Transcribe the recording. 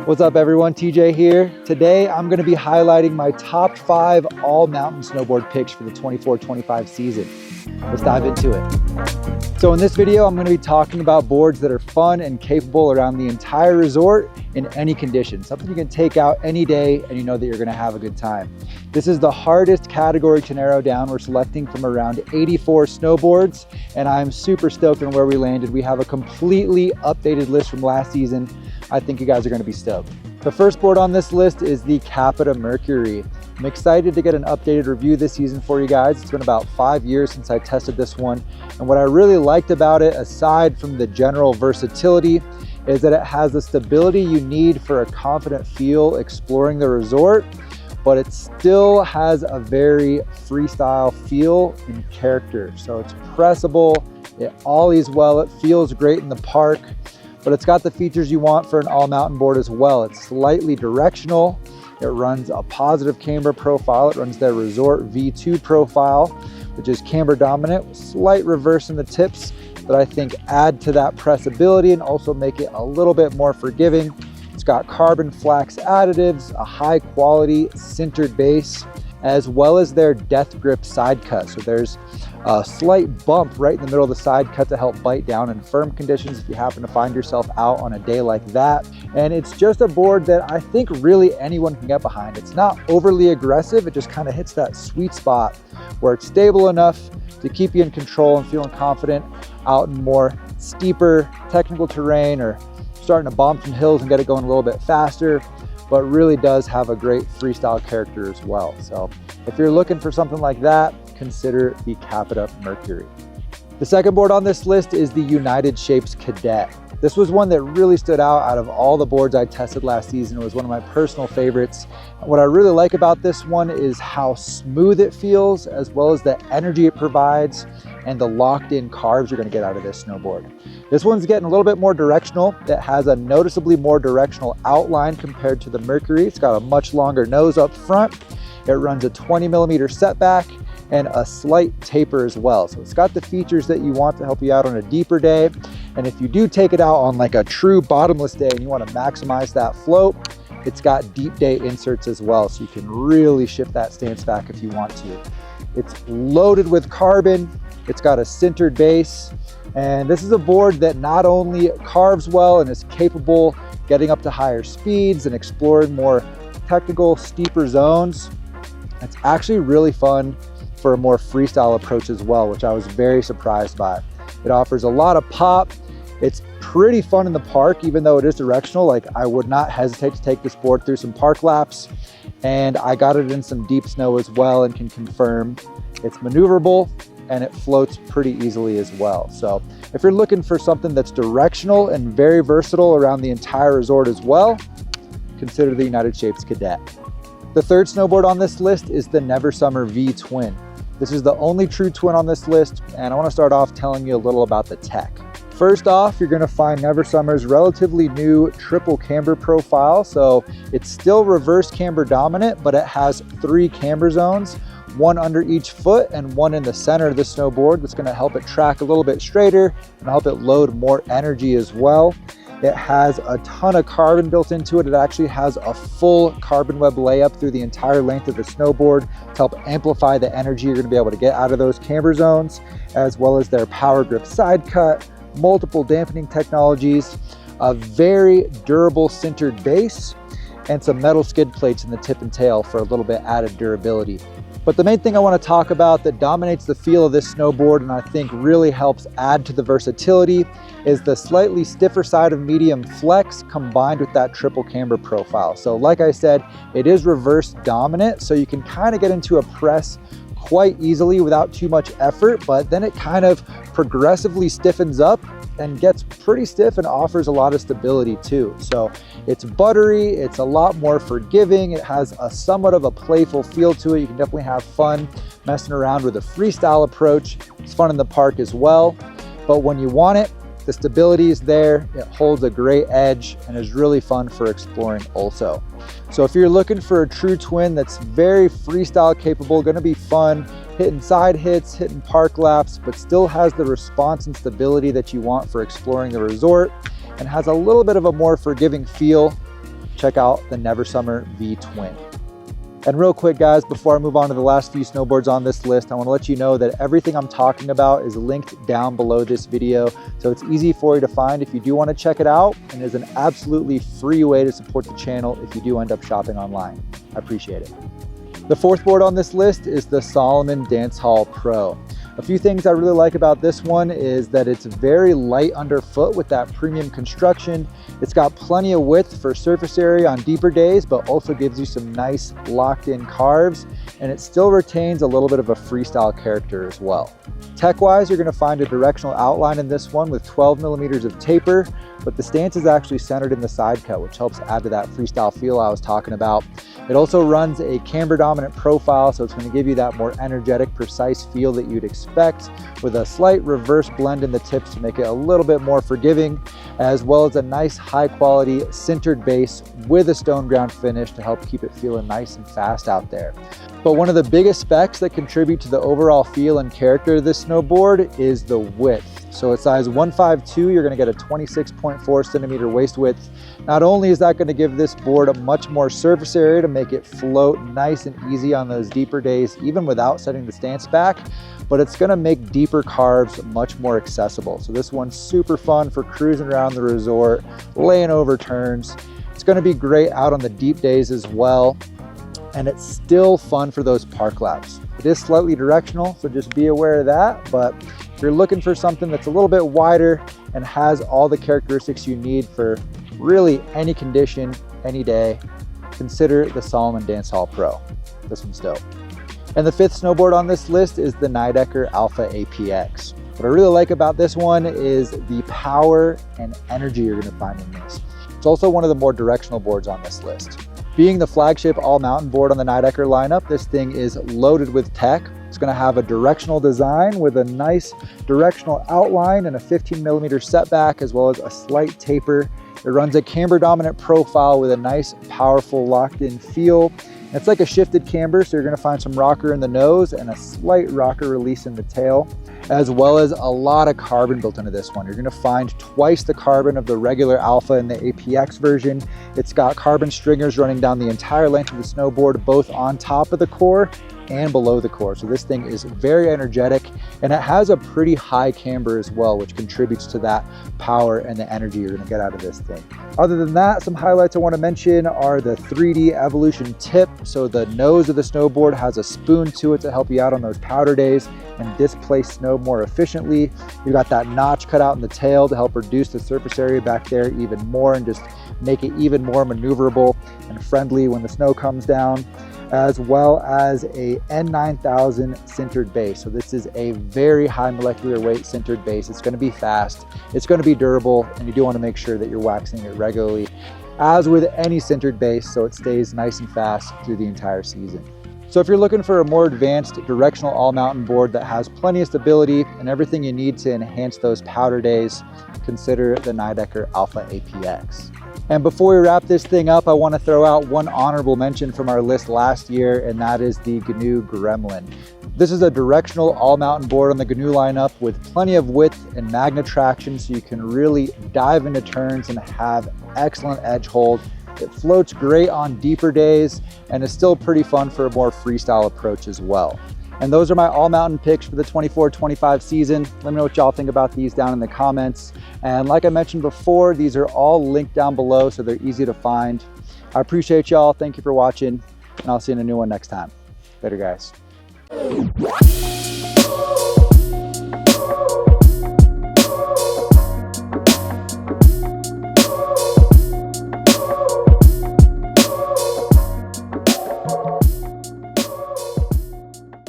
What's up everyone, TJ here. Today I'm going to be highlighting my top 5 all mountain snowboard picks for the 24-25 season. Let's dive into it. So in this video, I'm going to be talking about boards that are fun and capable around the entire resort in any condition. Something you can take out any day and you know that you're going to have a good time. This is the hardest category to narrow down. We're selecting from around 84 snowboards and I'm super stoked on where we landed. We have a completely updated list from last season. I think you guys are going to be stoked. The first board on this list is the CAPiTA Mercury. I'm excited to get an updated review this season for you guys. It's been about 5 years since I tested this one. And what I really liked about it, aside from the general versatility, is that it has the stability you need for a confident feel exploring the resort, but it still has a very freestyle feel and character. So it's pressable, it ollies well, it feels great in the park, but it's got the features you want for an all mountain board as well. It's slightly directional. It runs a positive camber profile. It runs their Resort V2 profile, which is camber dominant with slight reverse in the tips that I think add to that pressability and also make it a little bit more forgiving. It's got carbon flax additives, a high quality sintered base, as well as their death grip side cut. So there's a slight bump right in the middle of the side cut to help bite down in firm conditions if you happen to find yourself out on a day like that. And it's just a board that I think really anyone can get behind. It's not overly aggressive. It just kind of hits that sweet spot where it's stable enough to keep you in control and feeling confident out in more steeper technical terrain or starting to bomb some hills and get it going a little bit faster, but really does have a great freestyle character as well. So if you're looking for something like that, consider the CAPiTA Mercury. The second board on this list is the United Shapes Cadet. This was one that really stood out of all the boards I tested last season. It was one of my personal favorites. What I really like about this one is how smooth it feels, as well as the energy it provides and the locked in carves you're gonna get out of this snowboard. This one's getting a little bit more directional. It has a noticeably more directional outline compared to the Mercury. It's got a much longer nose up front. It runs a 20mm setback and a slight taper as well. So it's got the features that you want to help you out on a deeper day. And if you do take it out on like a true bottomless day and you want to maximize that float, it's got deep day inserts as well. So you can really shift that stance back if you want to. It's loaded with carbon. It's got a sintered base. And this is a board that not only carves well and is capable getting up to higher speeds and exploring more technical, steeper zones, it's actually really fun for a more freestyle approach as well, which I was very surprised by. It offers a lot of pop. It's pretty fun in the park, even though it is directional. Like, I would not hesitate to take this board through some park laps, and I got it in some deep snow as well and can confirm it's maneuverable and it floats pretty easily as well. So if you're looking for something that's directional and very versatile around the entire resort as well, consider the United Shapes Cadet. The third snowboard on this list is the Never Summer V Twin. This is the only true twin on this list, and I want to start off telling you a little about the tech. First off, you're going to find Never Summer's relatively new triple camber profile. So it's still reverse camber dominant, but it has 3 camber zones, one under each foot and one in the center of the snowboard. That's going to help it track a little bit straighter and help it load more energy as well. It has a ton of carbon built into it. It actually has a full carbon web layup through the entire length of the snowboard to help amplify the energy you're going to be able to get out of those camber zones, as well as their power grip side cut, multiple dampening technologies, a very durable sintered base, and some metal skid plates in the tip and tail for a little bit added durability. But the main thing I want to talk about that dominates the feel of this snowboard and I think really helps add to the versatility is the slightly stiffer side of medium flex combined with that triple camber profile. So like I said, it is reverse dominant, so you can kind of get into a press quite easily without too much effort, but then it kind of progressively stiffens up and gets pretty stiff and offers a lot of stability too. So it's buttery, it's a lot more forgiving, it has a somewhat of a playful feel to it. You can definitely have fun messing around with a freestyle approach. It's fun in the park as well, but when you want it, the stability is there, it holds a great edge, and is really fun for exploring also. So if you're looking for a true twin that's very freestyle capable, gonna be fun, hitting side hits, hitting park laps, but still has the response and stability that you want for exploring the resort, and has a little bit of a more forgiving feel, check out the Never Summer V Twin. And real quick guys, before I move on to the last few snowboards on this list, I want to let you know that everything I'm talking about is linked down below this video. So it's easy for you to find if you do want to check it out, and is an absolutely free way to support the channel if you do end up shopping online. I appreciate it. The fourth board on this list is the Salomon Dancehaul Pro. A few things I really like about this one is that it's very light underfoot with that premium construction. It's got plenty of width for surface area on deeper days, but also gives you some nice locked in carves, and it still retains a little bit of a freestyle character as well. Tech-wise, you're gonna find a directional outline in this one with 12 millimeters of taper, but the stance is actually centered in the side cut, which helps add to that freestyle feel I was talking about. It also runs a camber dominant profile, so it's going to give you that more energetic, precise feel that you'd expect, with a slight reverse blend in the tips to make it a little bit more forgiving, as well as a nice high quality sintered base with a stone ground finish to help keep it feeling nice and fast out there. But one of the biggest specs that contribute to the overall feel and character of this snowboard is the width. So at size 152, you're gonna get a 26.4 centimeter waist width. Not only is that gonna give this board a much more surface area to make it float nice and easy on those deeper days, even without setting the stance back, but it's gonna make deeper carves much more accessible. So this one's super fun for cruising around the resort, laying over turns. It's gonna be great out on the deep days as well. And it's still fun for those park laps. It is slightly directional, so just be aware of that. But if you're looking for something that's a little bit wider and has all the characteristics you need for really any condition, any day, consider the Salomon Dancehaul Pro. This one's dope. And the fifth snowboard on this list is the Nidecker Alpha APX. What I really like about this one is the power and energy you're gonna find in this. It's also one of the more directional boards on this list. Being the flagship all-mountain board on the Nidecker lineup, this thing is loaded with tech. It's gonna have a directional design with a nice directional outline and a 15 millimeter setback, as well as a slight taper. It runs a camber dominant profile with a nice, powerful locked-in feel. It's like a shifted camber, so you're gonna find some rocker in the nose and a slight rocker release in the tail, as well as a lot of carbon built into this one. You're gonna find twice the carbon of the regular Alpha in the APX version. It's got carbon stringers running down the entire length of the snowboard, both on top of the core and below the core. So this thing is very energetic, and it has a pretty high camber as well, which contributes to that power and the energy you're gonna get out of this thing. Other than that, some highlights I wanna mention are the 3D evolution tip. So the nose of the snowboard has a spoon to it to help you out on those powder days and displace snow more efficiently. You got that notch cut out in the tail to help reduce the surface area back there even more and just make it even more maneuverable and friendly when the snow comes down, as well as a N9000 sintered base. So this is a very high molecular weight sintered base. It's gonna be fast, it's gonna be durable, and you do wanna make sure that you're waxing it regularly, as with any sintered base, so it stays nice and fast through the entire season. So if you're looking for a more advanced directional all-mountain board that has plenty of stability and everything you need to enhance those powder days, consider the Nidecker Alpha APX. And before we wrap this thing up, I want to throw out one honorable mention from our list last year, and that is the GNU Gremlin. This is a directional all-mountain board on the GNU lineup with plenty of width and magnet traction, so you can really dive into turns and have excellent edge hold. It floats great on deeper days and is still pretty fun for a more freestyle approach as well. And those are my all-mountain picks for the 24-25 season. Let me know what y'all think about these down in the comments. And like I mentioned before, these are all linked down below, so they're easy to find. I appreciate y'all. Thank you for watching, and I'll see you in a new one next time. Later, guys.